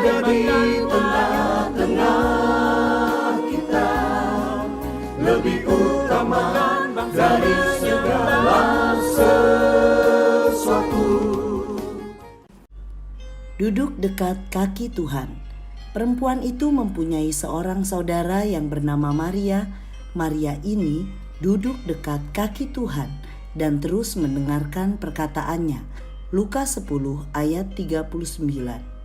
ada di tengah-tengah kita, lebih utama dari segala sesuatu. Duduk dekat kaki Tuhan. Perempuan itu mempunyai seorang saudara yang bernama Maria. Maria ini duduk dekat kaki Tuhan dan terus mendengarkan perkataannya. Lukas 10 ayat 39.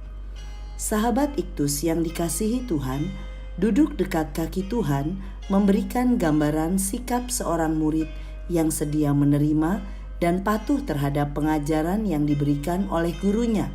Sahabat Iktus yang dikasihi Tuhan, duduk dekat kaki Tuhan memberikan gambaran sikap seorang murid yang sedia menerima dan patuh terhadap pengajaran yang diberikan oleh gurunya.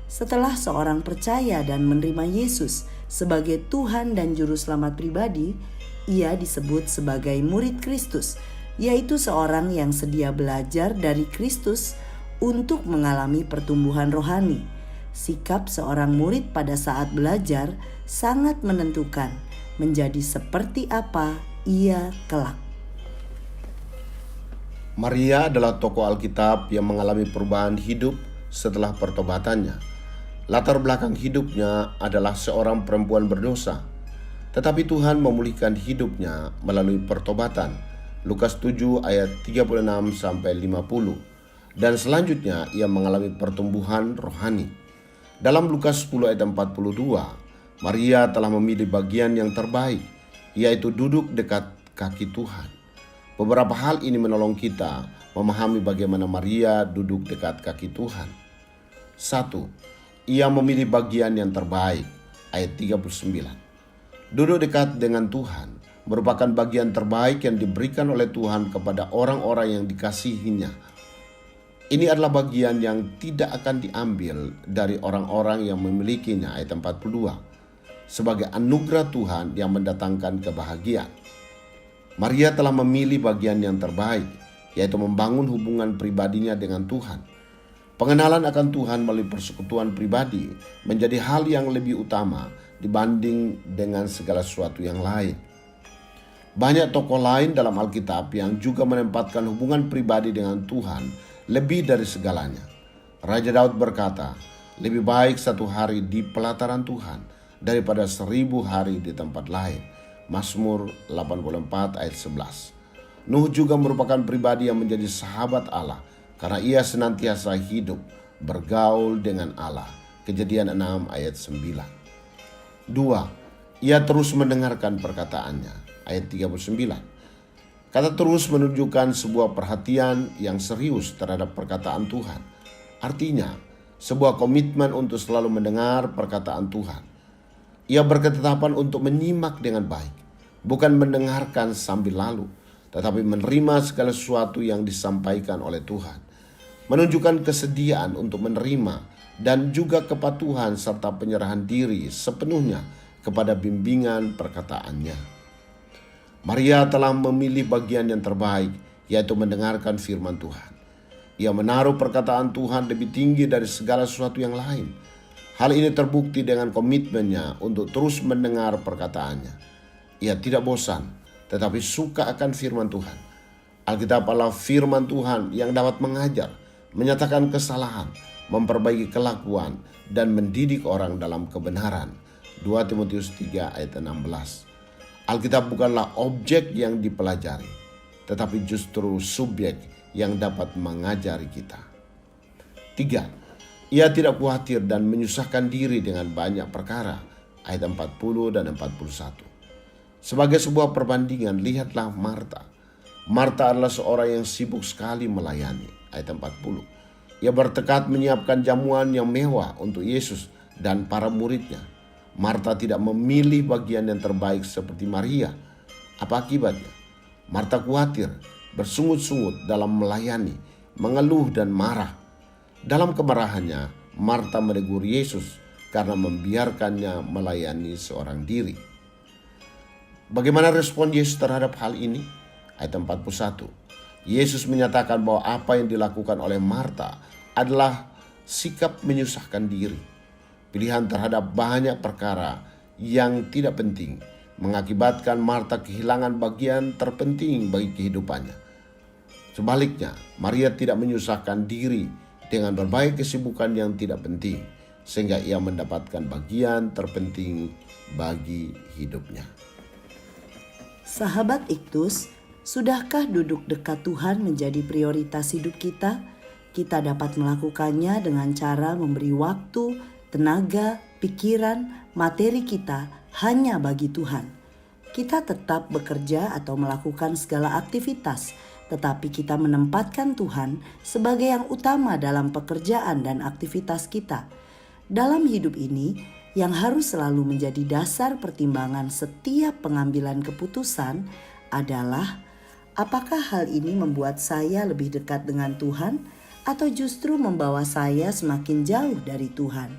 Setelah seorang percaya dan menerima Yesus sebagai Tuhan dan Juru Selamat pribadi, ia disebut sebagai murid Kristus, yaitu seorang yang sedia belajar dari Kristus untuk mengalami pertumbuhan rohani. Sikap seorang murid pada saat belajar sangat menentukan menjadi seperti apa ia kelak. Maria adalah tokoh Alkitab yang mengalami perubahan hidup setelah pertobatannya. Latar belakang hidupnya adalah seorang perempuan berdosa, tetapi Tuhan memulihkan hidupnya melalui pertobatan. Lukas 7 ayat 36 sampai 50. Dan selanjutnya ia mengalami pertumbuhan rohani. Dalam Lukas 10 ayat 42, Maria telah memilih bagian yang terbaik, yaitu duduk dekat kaki Tuhan. Beberapa hal ini menolong kita memahami bagaimana Maria duduk dekat kaki Tuhan. 1. Ia memilih bagian yang terbaik, ayat 39. Duduk dekat dengan Tuhan merupakan bagian terbaik yang diberikan oleh Tuhan kepada orang-orang yang dikasihinya. Ini adalah bagian yang tidak akan diambil dari orang-orang yang memilikinya, ayat 42. Sebagai anugerah Tuhan yang mendatangkan kebahagiaan. Maria telah memilih bagian yang terbaik, yaitu membangun hubungan pribadinya dengan Tuhan. Pengenalan akan Tuhan melalui persekutuan pribadi menjadi hal yang lebih utama dibanding dengan segala sesuatu yang lain. Banyak tokoh lain dalam Alkitab yang juga menempatkan hubungan pribadi dengan Tuhan lebih dari segalanya. Raja Daud berkata, lebih baik satu hari di pelataran Tuhan daripada 1000 hari di tempat lain. Mazmur 84 ayat 11. Nuh juga merupakan pribadi yang menjadi sahabat Allah karena ia senantiasa hidup bergaul dengan Allah. Kejadian 6 ayat 9. 2. Ia terus mendengarkan perkataannya. Ayat 39. Kata terus menunjukkan sebuah perhatian yang serius terhadap perkataan Tuhan. Artinya, sebuah komitmen untuk selalu mendengar perkataan Tuhan. Ia berketetapan untuk menyimak dengan baik, bukan mendengarkan sambil lalu, tetapi menerima segala sesuatu yang disampaikan oleh Tuhan. Menunjukkan kesediaan untuk menerima dan juga kepatuhan serta penyerahan diri sepenuhnya kepada bimbingan perkataannya. Maria telah memilih bagian yang terbaik, yaitu mendengarkan firman Tuhan. Ia menaruh perkataan Tuhan lebih tinggi dari segala sesuatu yang lain. Hal ini terbukti dengan komitmennya untuk terus mendengar perkataannya. Ia tidak bosan, tetapi suka akan firman Tuhan. Alkitab adalah firman Tuhan yang dapat mengajar, menyatakan kesalahan, memperbaiki kelakuan, dan mendidik orang dalam kebenaran. 2 Timotius 3 ayat 16. Alkitab bukanlah objek yang dipelajari, tetapi justru subjek yang dapat mengajari kita. 3. Ia tidak khawatir dan menyusahkan diri dengan banyak perkara. Ayat 40 dan 41. Sebagai sebuah perbandingan, lihatlah Marta. Marta adalah seorang yang sibuk sekali melayani. Ayat 40. Ia bertekad menyiapkan jamuan yang mewah untuk Yesus dan para muridnya. Marta tidak memilih bagian yang terbaik seperti Maria. Apa akibatnya? Marta khawatir, bersungut-sungut dalam melayani, mengeluh dan marah. Dalam kemarahannya, Marta menegur Yesus karena membiarkannya melayani seorang diri. Bagaimana respon Yesus terhadap hal ini? Ayat 41. Yesus menyatakan bahwa apa yang dilakukan oleh Marta adalah sikap menyusahkan diri. Pilihan terhadap banyak perkara yang tidak penting mengakibatkan Marta kehilangan bagian terpenting bagi kehidupannya. Sebaliknya, Maria tidak menyusahkan diri dengan berbagai kesibukan yang tidak penting. sehingga ia mendapatkan bagian terpenting bagi hidupnya. Sahabat Iktus, sudahkah duduk dekat Tuhan menjadi prioritas hidup kita? Kita dapat melakukannya dengan cara memberi waktu, tenaga, pikiran, materi kita hanya bagi Tuhan. Kita tetap bekerja atau melakukan segala aktivitas, tetapi kita menempatkan Tuhan sebagai yang utama dalam pekerjaan dan aktivitas kita. Dalam hidup ini, yang harus selalu menjadi dasar pertimbangan setiap pengambilan keputusan adalah apakah hal ini membuat saya lebih dekat dengan Tuhan atau justru membawa saya semakin jauh dari Tuhan.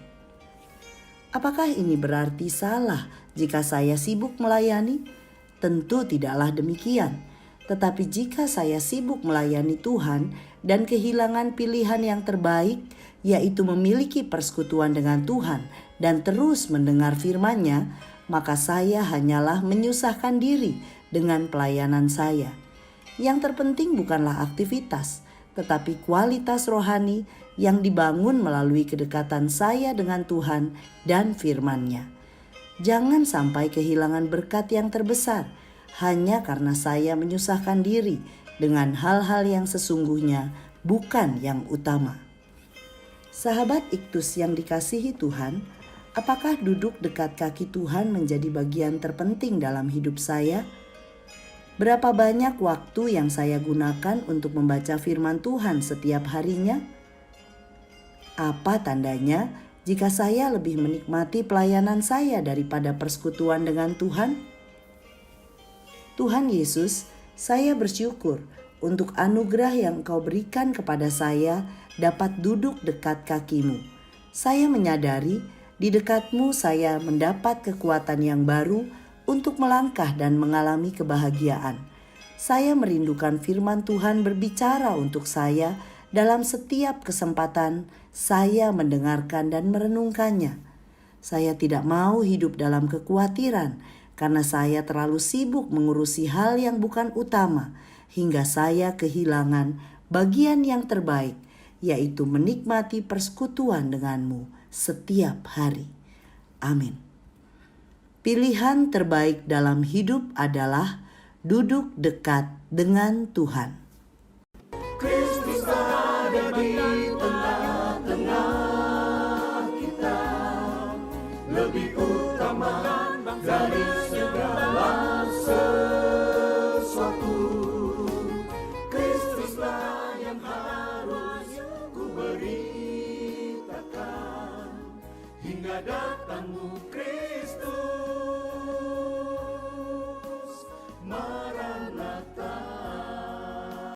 Apakah ini berarti salah jika saya sibuk melayani? Tentu tidaklah demikian. Tetapi jika saya sibuk melayani Tuhan dan kehilangan pilihan yang terbaik, yaitu memiliki persekutuan dengan Tuhan dan terus mendengar firman-Nya, maka saya hanyalah menyusahkan diri dengan pelayanan saya. Yang terpenting bukanlah aktivitas, tetapi kualitas rohani yang dibangun melalui kedekatan saya dengan Tuhan dan firman-Nya. Jangan sampai kehilangan berkat yang terbesar hanya karena saya menyusahkan diri dengan hal-hal yang sesungguhnya bukan yang utama. Sahabat Iktus yang dikasihi Tuhan, apakah duduk dekat kaki Tuhan menjadi bagian terpenting dalam hidup saya? Berapa banyak waktu yang saya gunakan untuk membaca firman Tuhan setiap harinya? Apa tandanya jika saya lebih menikmati pelayanan saya daripada persekutuan dengan Tuhan? Tuhan Yesus, saya bersyukur untuk anugerah yang Engkau berikan kepada saya dapat duduk dekat kaki-Mu. Saya menyadari di dekat-Mu saya mendapat kekuatan yang baru untuk melangkah dan mengalami kebahagiaan. Saya merindukan firman Tuhan berbicara untuk saya dalam setiap kesempatan saya mendengarkan dan merenungkannya. Saya tidak mau hidup dalam kekhawatiran karena saya terlalu sibuk mengurusi hal yang bukan utama hingga saya kehilangan bagian yang terbaik, yaitu menikmati persekutuan dengan-Mu setiap hari. Amin. Pilihan terbaik dalam hidup adalah duduk dekat dengan Tuhan. Kristus ada di tengah-tengah kita, lebih utama dari segala sesuatu. Kristuslah yang harus ku beritakan hingga datang